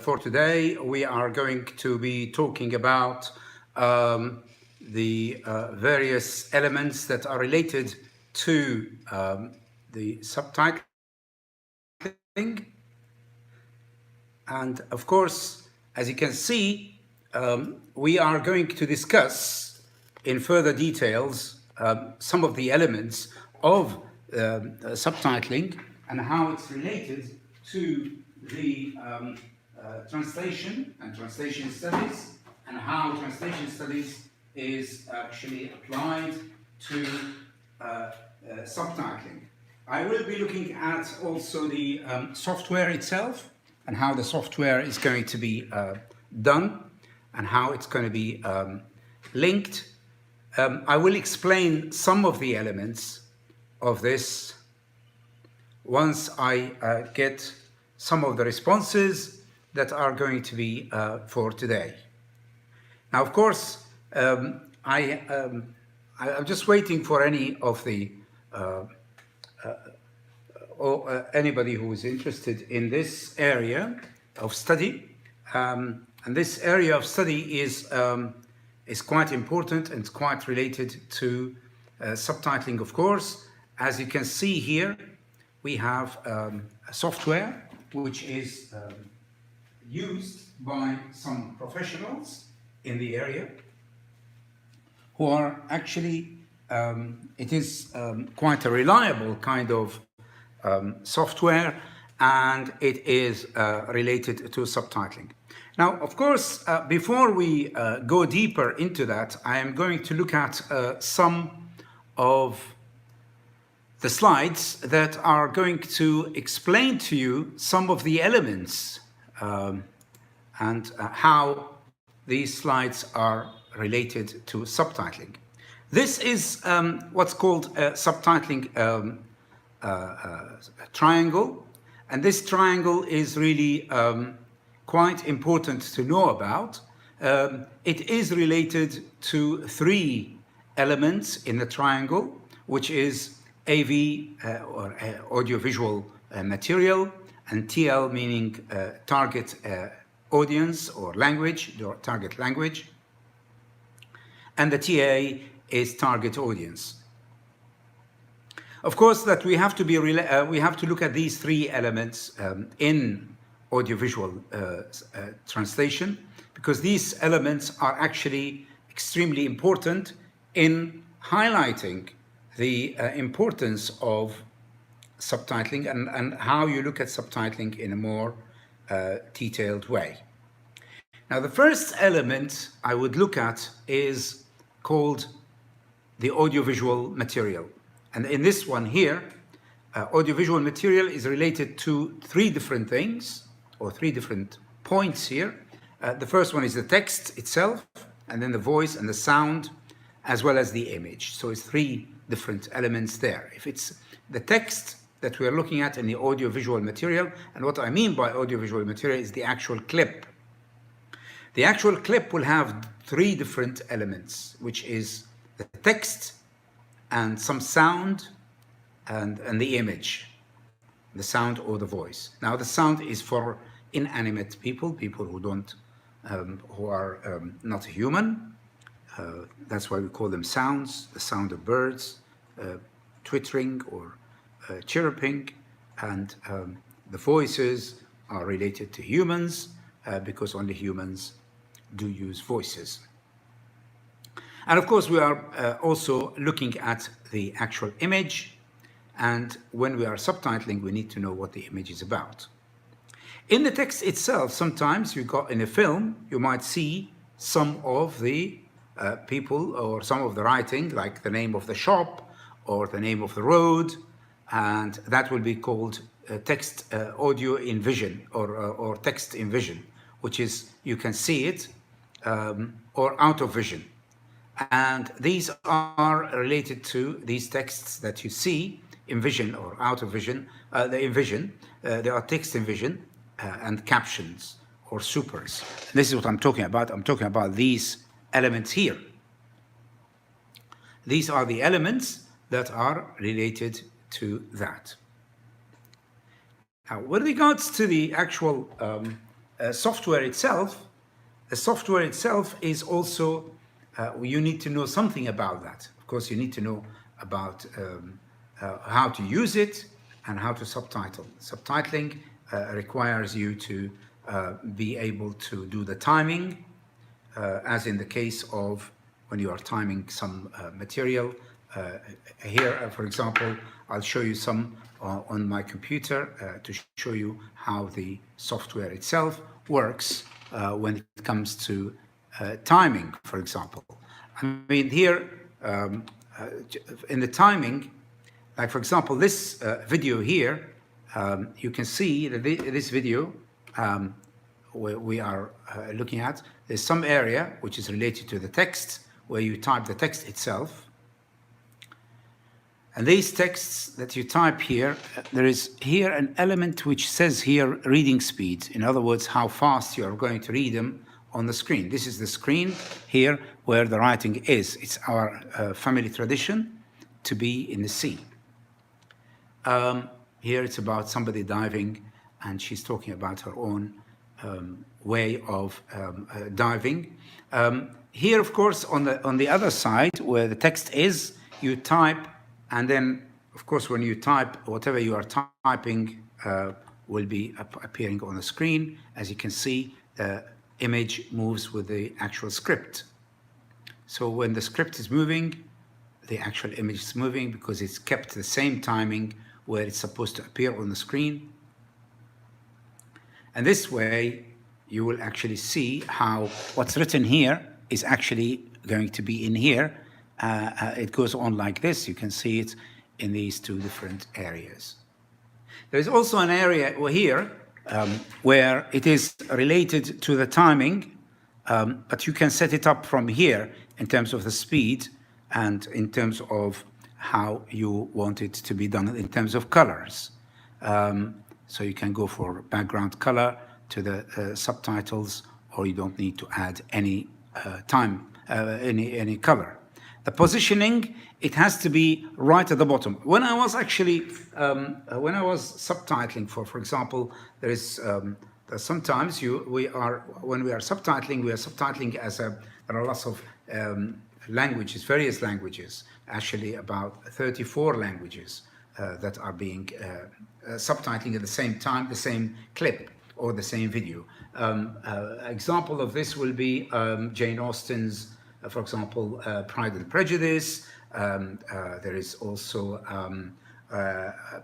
For today, we are going to be talking about the various elements that are related to the subtitling. And of course, as you can see, we are going to discuss in further details some of the elements of subtitling and how it's related to the translation and translation studies, and how translation studies is actually applied to subtitling. I will be looking at also the software itself and how the software is going to be done and how it's going to be linked. I will explain some of the elements of this once I get some of the responses that are going to be for today. Now, of course, I'm just waiting for any of the anybody who is interested in this area of study. And this area of study is quite important and quite related to subtitling, of course. As you can see here, we have a software which is used by some professionals in the area who are actually, it is quite a reliable kind of software, and it is related to subtitling. Now, of course, before we go deeper into that, I am going to look at some of the slides that are going to explain to you some of the elements and how these slides are related to subtitling. This is what's called a subtitling triangle, and this triangle is really quite important to know about. It is related to three elements in the triangle, which is AV or audiovisual material, and TL meaning target audience or language, or target language, and the TA is target audience. Of course, that we have to look at these three elements in audiovisual translation, because these elements are actually extremely important in highlighting the importance of subtitling and how you look at subtitling in a more detailed way. Now, the first element I would look at is called the audiovisual material. And in this one here, audiovisual material is related to three different things, or three different points here. The first one is the text itself, and then the voice and the sound, as well as the image. So it's three different elements there. If it's the text that we are looking at in the audiovisual material, and what I mean by audiovisual material is the actual clip. The actual clip will have three different elements, which is the text and some sound and the image, the sound or the voice. Now, the sound is for inanimate people who don't, who are not human. That's why we call them sounds, the sound of birds, twittering or chirruping, and the voices are related to humans because only humans do use voices. And of course, we are also looking at the actual image, and when we are subtitling, we need to know what the image is about. In the text itself, sometimes you got in a film, you might see some of the people or some of the writing, like the name of the shop or the name of the road, and that will be called text audio in vision or text in vision, which is you can see it or out of vision. And these are related to these texts that you see in vision or out of vision. In vision, there are text in vision and captions or supers. And this is what I'm talking about. I'm talking about these elements here. These are the elements that are related to that. Now, with regards to the actual software itself, the software itself is also, you need to know something about that. Of course, you need to know about how to use it and how to subtitle. Subtitling requires you to be able to do the timing, as in the case of when you are timing some material. Here, for example, I'll show you some on my computer to show you how the software itself works when it comes to timing, for example. I mean, here in the timing, like for example, this video here, you can see that this video we are looking at, there's some area which is related to the text, where you type the text itself. And these texts that you type here, there is here an element which says here reading speed. In other words, how fast you are going to read them on the screen. This is the screen here where the writing is. It's our family tradition to be in the sea. Here it's about somebody diving, and she's talking about her own way of diving. Here, of course, on the other side where the text is, you type, and then, of course, when you type, whatever you are typing will be appearing on the screen. As you can see, the image moves with the actual script. So when the script is moving, the actual image is moving because it's kept the same timing where it's supposed to appear on the screen. And this way, you will actually see how what's written here is actually going to be in here. It goes on like this. You can see it in these two different areas. There's also an area here where it is related to the timing, but you can set it up from here in terms of the speed and in terms of how you want it to be done in terms of colors. So you can go for background color to the subtitles, or you don't need to add any any color. The positioning, it has to be right at the bottom. When I was actually, when I was subtitling, for example, there is sometimes when we are subtitling as there are lots of languages, various languages, actually about 34 languages that are being subtitling at the same time, the same clip or the same video. Example of this will be Jane Austen's, for example, Pride and Prejudice. There is also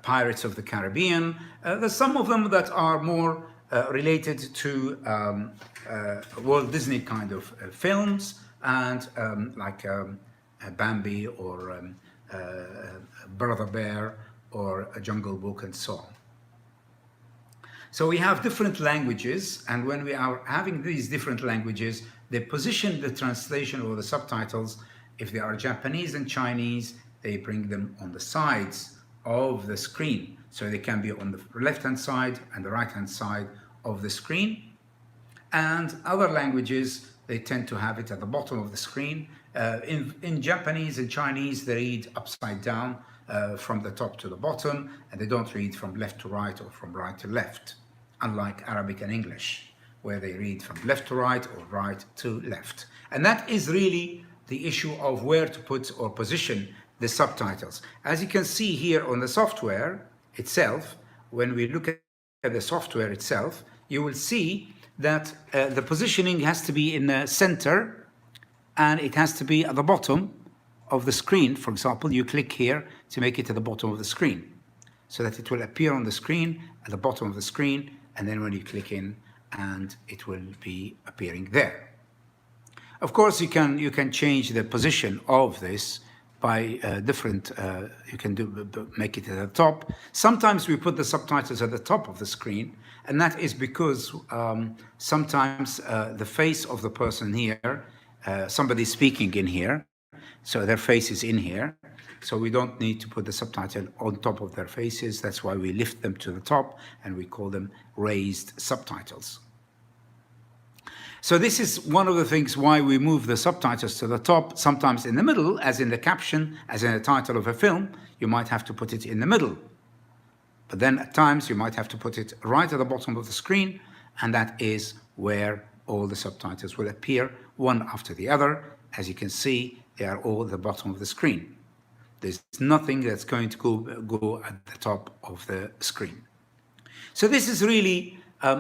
Pirates of the Caribbean. There's some of them that are more related to Walt Disney kind of films, and like Bambi or Brother Bear or A Jungle Book and so on. So we have different languages, and when we are having these different languages, they position the translation or the subtitles. If they are Japanese and Chinese, they bring them on the sides of the screen. So they can be on the left-hand side and the right-hand side of the screen. And other languages, they tend to have it at the bottom of the screen. In Japanese and Chinese, they read upside down from the top to the bottom, and they don't read from left to right or from right to left, unlike Arabic and English, where they read from left to right or right to left. And that is really the issue of where to put or position the subtitles. As you can see here on the software itself, when we look at the software itself, you will see that the positioning has to be in the center, and it has to be at the bottom of the screen. For example, you click here to make it at the bottom of the screen, so that it will appear on the screen at the bottom of the screen, and then when you click in, and it will be appearing there. Of course, you can change the position of this by different, you can make it at the top. Sometimes we put the subtitles at the top of the screen, and that is because sometimes the face of the person here, somebody speaking in here, so their face is in here, so we don't need to put the subtitle on top of their faces. That's why we lift them to the top, and we call them raised subtitles. So this is one of the things why we move the subtitles to the top, sometimes in the middle, as in the caption, as in the title of a film, you might have to put it in the middle. But then at times you might have to put it right at the bottom of the screen, and that is where all the subtitles will appear, one after the other. As you can see, they are all at the bottom of the screen. There's nothing that's going to go at the top of the screen. So this is really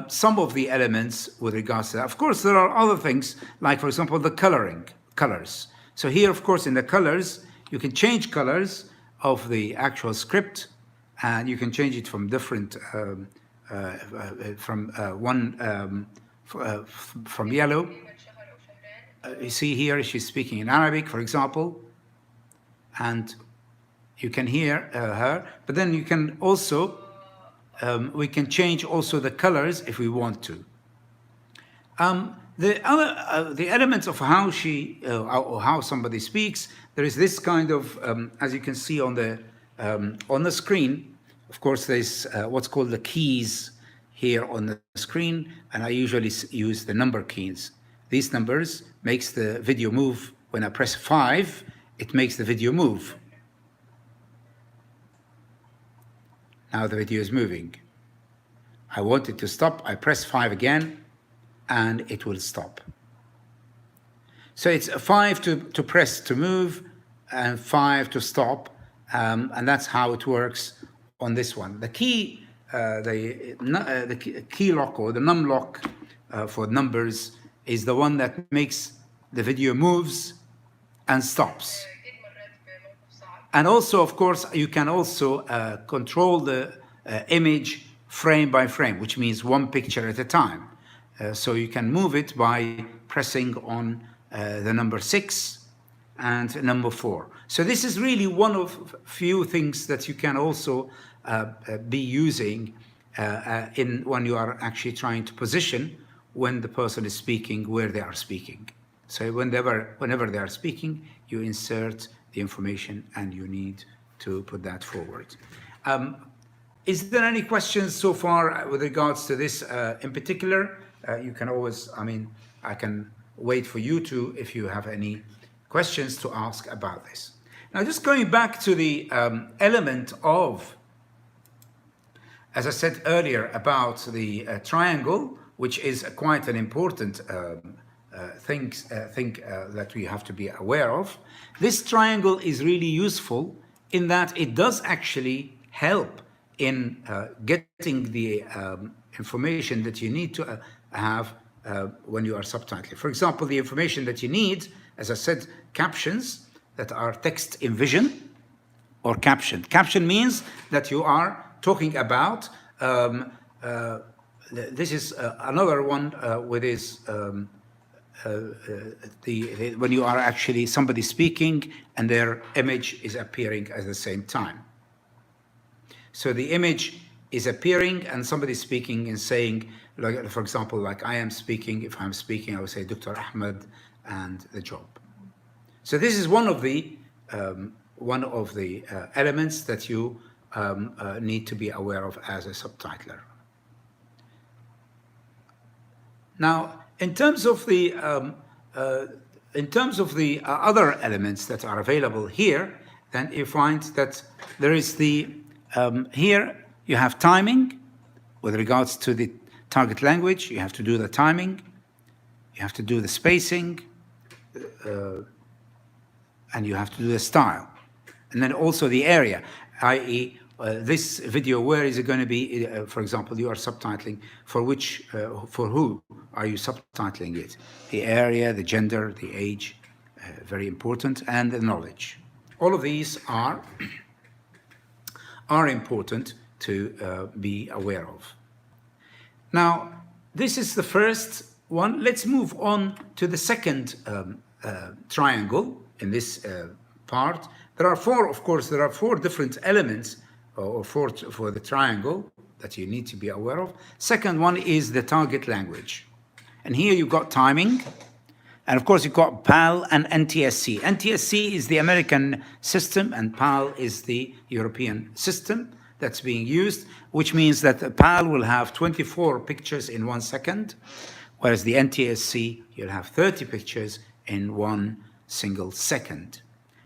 some of the elements with regards to that. Of course, there are other things, like, for example, the colors. So here, of course, in the colors, you can change colors of the actual script, and you can change it from different, from yellow. You see here, she's speaking in Arabic, for example, and you can hear her, but then you can also, we can change also the colors if we want to. The elements of how she or how somebody speaks, there is this kind of, as you can see on the screen. Of course, there's what's called the keys here on the screen, and I usually use the number keys. These numbers makes the video move. When I press 5, it makes the video move. Now the video is moving. I want it to stop. I press 5 again, and it will stop. So it's 5 to press to move, and 5 to stop, and that's how it works on this one. The key, the key lock or the num lock for numbers is the one that makes the video moves and stops. And also, of course, you can also control the image frame by frame, which means one picture at a time. So you can move it by pressing on the number 6 and number 4. So this is really one of few things that you can also be using when you are actually trying to position when the person is speaking, where they are speaking. So whenever they are speaking, you insert the information and you need to put that forward. Is there any questions so far with regards to this in particular? You can always, I can wait for you to, if you have any questions to ask about this. Now, just going back to the element of, as I said earlier, about the triangle, which is quite an important thing that we have to be aware of. This triangle is really useful in that it does actually help in getting the information that you need to have when you are subtitling. For example, the information that you need, as I said, captions that are text in vision or caption. Caption means that you are talking about, this is another one with this, when you are actually somebody speaking and their image is appearing at the same time. So the image is appearing and somebody speaking and saying, like, for example, like I am speaking. If I'm speaking, I would say Dr. Ahmed and the job. So this is one of the elements that you need to be aware of as a subtitler. Now, in terms of the other elements that are available here, then you find that there is the here you have timing with regards to the target language. You have to do the timing, you have to do the spacing, and you have to do the style, and then also the area, i.e. This video, where is it going to be? For example, you are subtitling for which, for who are you subtitling it? The area, the gender, the age, very important, and the knowledge. All of these are important to be aware of. Now, this is the first one. Let's move on to the second triangle in this part. There are four, of course, there are four different elements or for the triangle that you need to be aware of. Second one is the target language. And here you've got timing. And of course, you've got PAL and NTSC. NTSC is the American system and PAL is the European system that's being used, which means that the PAL will have 24 pictures in 1 second, whereas the NTSC, you'll have 30 pictures in 1 single second.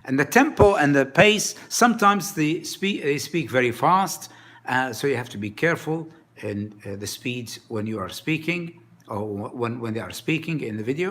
And the tempo and the pace, sometimes they speak very fast, so you have to be careful in the speeds when you are speaking, or when they are speaking in the video.